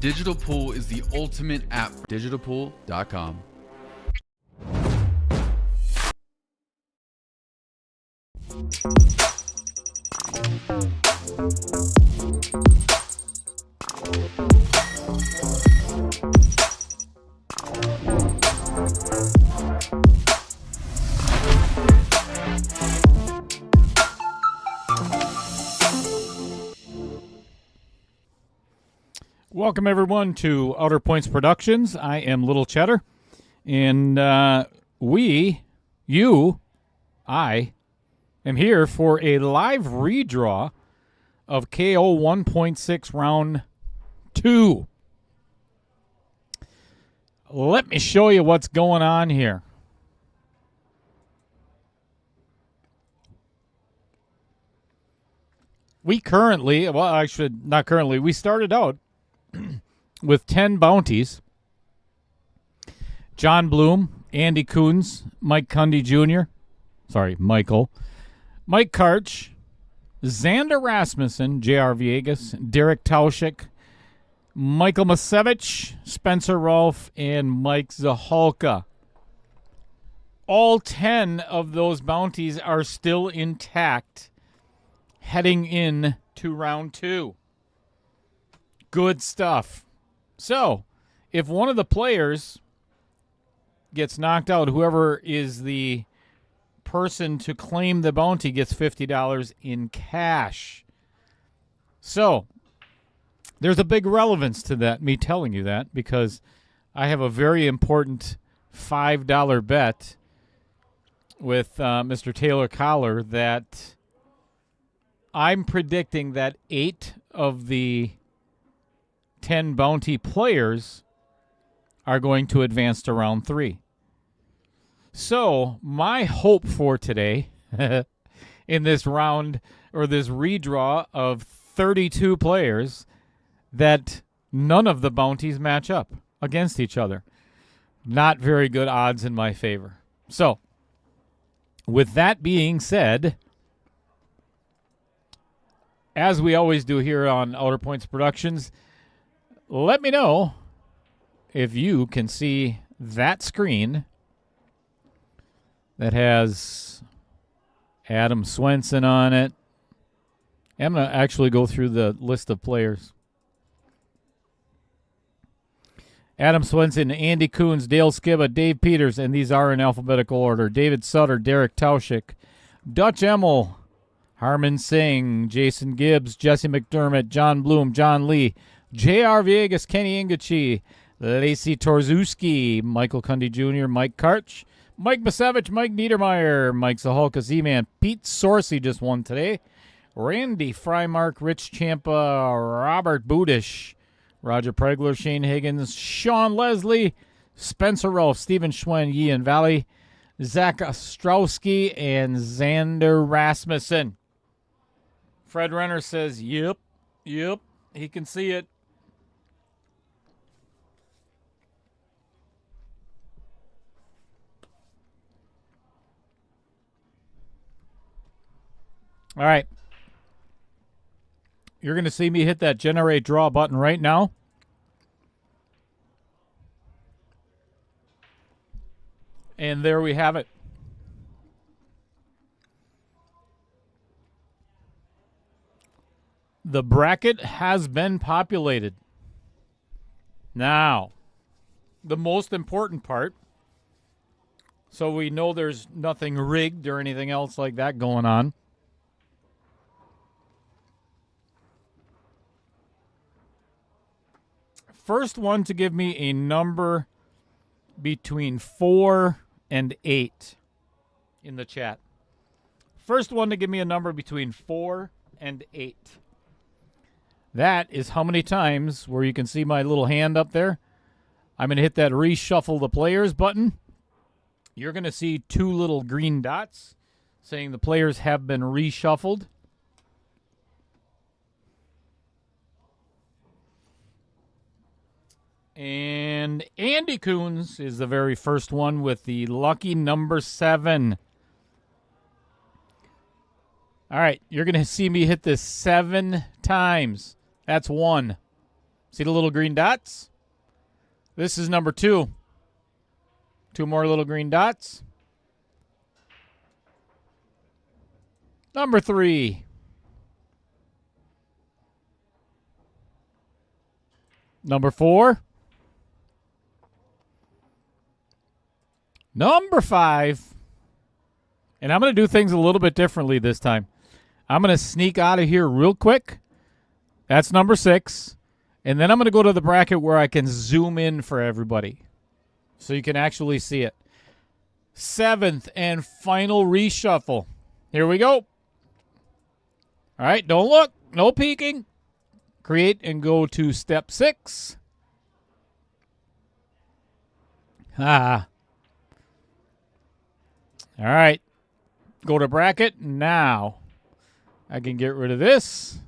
Digital Pool is the ultimate app. Digitalpool.com. Welcome, everyone, to Outer Points Productions. I am Little Cheddar, and I am here for a live redraw of KO 1.6 Round 2. Let me show you what's going on here. We started out with 10 bounties. John Bloom, Andy Coons, Mike Cundy Jr., Michael, Mike Karch, Xander Rasmussen, J.R. Villegas, Derek Tauschik, Michael Masevich, Spencer Rolfe, and Mike Zahalka. All 10 of those bounties are still intact heading in to round 2. Good stuff. So, if one of the players gets knocked out, whoever is the person to claim the bounty gets $50 in cash. So, there's a big relevance to that, me telling you that, because I have a very important $5 bet with Mr. Taylor Collar that I'm predicting that 8 of the 10 bounty players are going to advance to round 3. So, my hope for today in this round, or this redraw of 32 players, that none of the bounties match up against each other. Not very good odds in my favor. So, with that being said, as we always do here on Outer Points Productions, let me know if you can see that screen that has Adam Swenson on it. I'm going to actually go through the list of players. Adam Swenson, Andy Coons, Dale Skiba, Dave Peters, and these are in alphabetical order. David Sutter, Derek Tauschik, Dutch Emmel, Harman Singh, Jason Gibbs, Jesse McDermott, John Bloom, John Lee, J.R. Villegas, Kenny Ingachi, Lacey Torzewski, Michael Cundy Jr., Mike Karch, Mike Masevich, Mike Niedermeyer, Mike Zahalka, Z-Man, Pete Sorsey just won today, Randy Frymark, Rich Champa, Robert Budish, Roger Pregler, Shane Higgins, Sean Leslie, Spencer Rolfe, Stephen Schwen, Ian Valley, Zach Ostrowski, and Xander Rasmussen. Fred Renner says, yep, he can see it. All right. You're going to see me hit that generate draw button right now. And there we have it. The bracket has been populated. Now, the most important part, so we know there's nothing rigged or anything else like that going on. First one to give me a number between 4 and 8 in the chat. First one to give me a number between 4 and 8. That is how many times, where you can see my little hand up there, I'm going to hit that reshuffle the players button. You're going to see 2 little green dots saying the players have been reshuffled. And Andy Coons is the very first one with the lucky number 7. All right, you're going to see me hit this 7 times. That's 1. See the little green dots? This is number 2. 2 more little green dots. Number 3. Number 4. Number 5. And I'm going to do things a little bit differently this time. I'm going to sneak out of here real quick. That's number 6. And then I'm going to go to the bracket where I can zoom in for everybody so you can actually see it. 7th and final reshuffle. Here we go. All right, don't look. No peeking. Create and go to step 6. All right. Go to bracket now. I can get rid of this,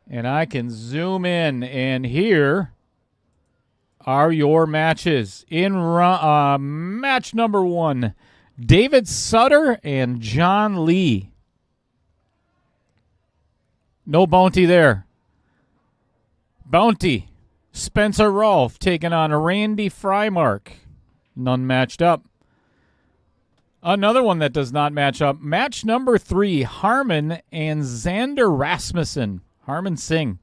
and I can zoom in. And here are your matches. In match number 1, David Sutter and John Lee. No bounty there. Bounty, Spencer Rolfe taking on Randy Frymark. None matched up. Another one that does not match up. Match number 3, Harmon and Xander Rasmussen. Harmon Singh.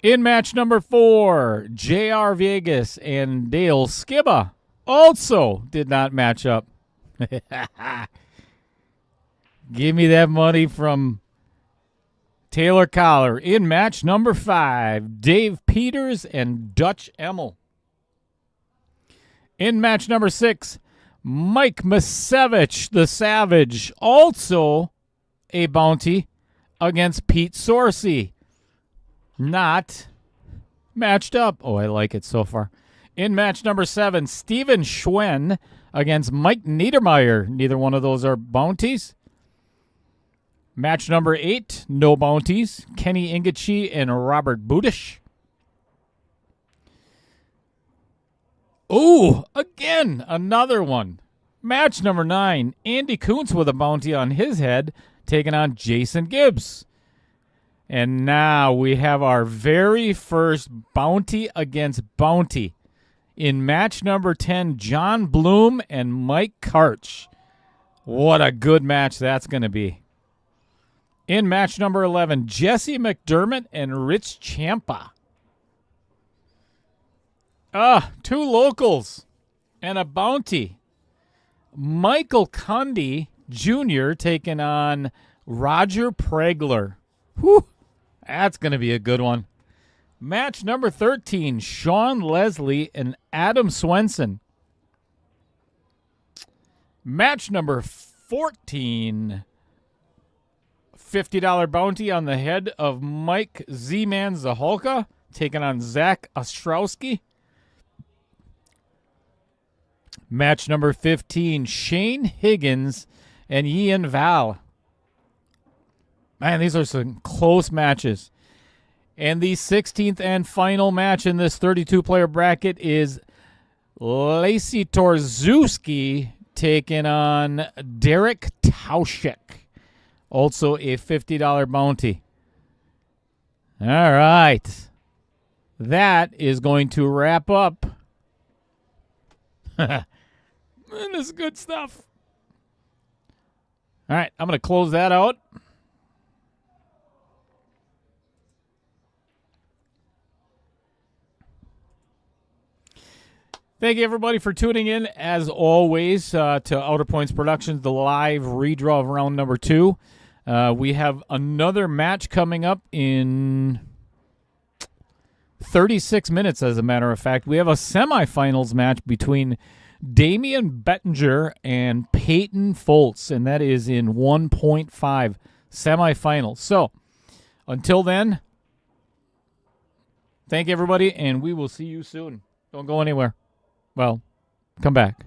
In match number 4, J.R. Vegas and Dale Skibba. Also did not match up. Give me that money from Taylor Collar. In match number 5, Dave Peters and Dutch Emmel. In match number 6, Mike Misevich, the Savage, also a bounty against Pete Sorsey. Not matched up. Oh, I like it so far. In match number 7, Steven Schwen against Mike Niedermeyer. Neither one of those are bounties. Match number 8, no bounties. Kenny Ingachi and Robert Budish. Ooh, again, another one. Match number 9, Andy Kuntz with a bounty on his head, taking on Jason Gibbs. And now we have our very first bounty against bounty. In match number 10, John Bloom and Mike Karch. What a good match that's going to be. In match number 11, Jesse McDermott and Rich Champa. 2 locals and a bounty. Michael Cundy Jr. taking on Roger Pregler. Whew, that's going to be a good one. Match number 13, Sean Leslie and Adam Swenson. Match number 14, $50 bounty on the head of Mike Z-Man Zaholka, taking on Zach Ostrowski. Match number 15, Shane Higgins and Ian Val. Man, these are some close matches. And the 16th and final match in this 32-player bracket is Lacey Torzewski taking on Derek Tauschik. Also a $50 bounty. All right. That is going to wrap up. Man, this is good stuff. All right, I'm going to close that out. Thank you, everybody, for tuning in, as always, to Outer Points Productions, the live redraw of round number 2. We have another match coming up in 36 minutes, as a matter of fact. We have a semifinals match between Damian Bettinger and Peyton Foltz, and that is in 1.5 semifinals. So, until then, thank you, everybody, and we will see you soon. Don't go anywhere. Well, come back.